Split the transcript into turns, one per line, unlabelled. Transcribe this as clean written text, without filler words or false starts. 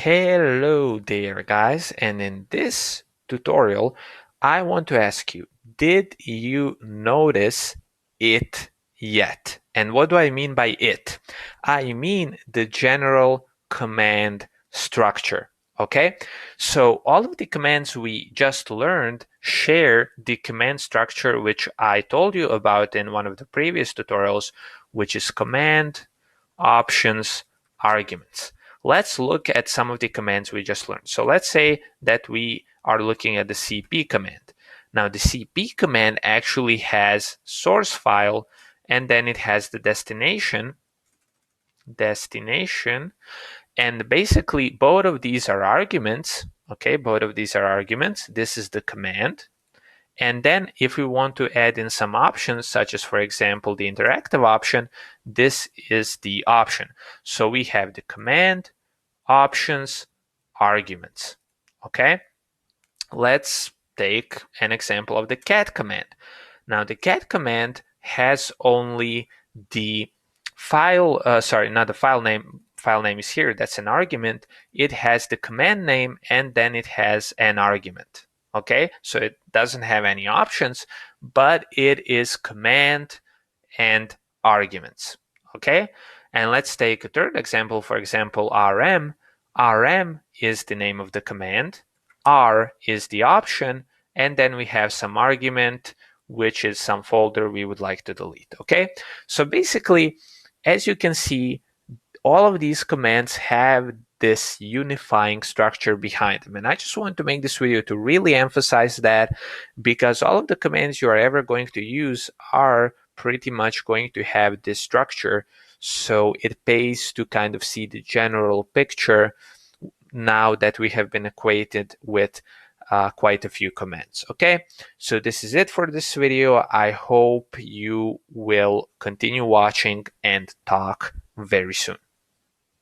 Hello there guys, and in this tutorial I want to ask you, did you notice it yet? And what do I mean by it? I mean the general command structure. Okay, so all of the commands we just learned share the command structure which I told you about in one of the previous tutorials, which is command, options, arguments. Let's look at some of the commands we just learned. So let's say that we are looking at the cp command. Now the cp command actually has source file, and then it has the destination, and basically both of these are arguments. Okay, both of these are arguments. This is the command. And then if we want to add in some options, such as, for example, the interactive option, this is the option. So we have the command, options, arguments. Okay, let's take an example of the cat command. Now the cat command has only the file, not the file name. File name is here, that's an argument. It has the command name, and then it has an argument. Okay, so it doesn't have any options, but it is command and arguments. Okay, and let's take a third example. For example, rm. Rm is the name of the command, R is the option, and then we have some argument, which is some folder we would like to delete. Okay, so basically, as you can see, all of these commands have this unifying structure behind them. And I just want to make this video to really emphasize that, because all of the commands you are ever going to use are pretty much going to have this structure. So it pays to kind of see the general picture now that we have been acquainted with quite a few commands. Okay, so this is it for this video. I hope you will continue watching and talk very soon.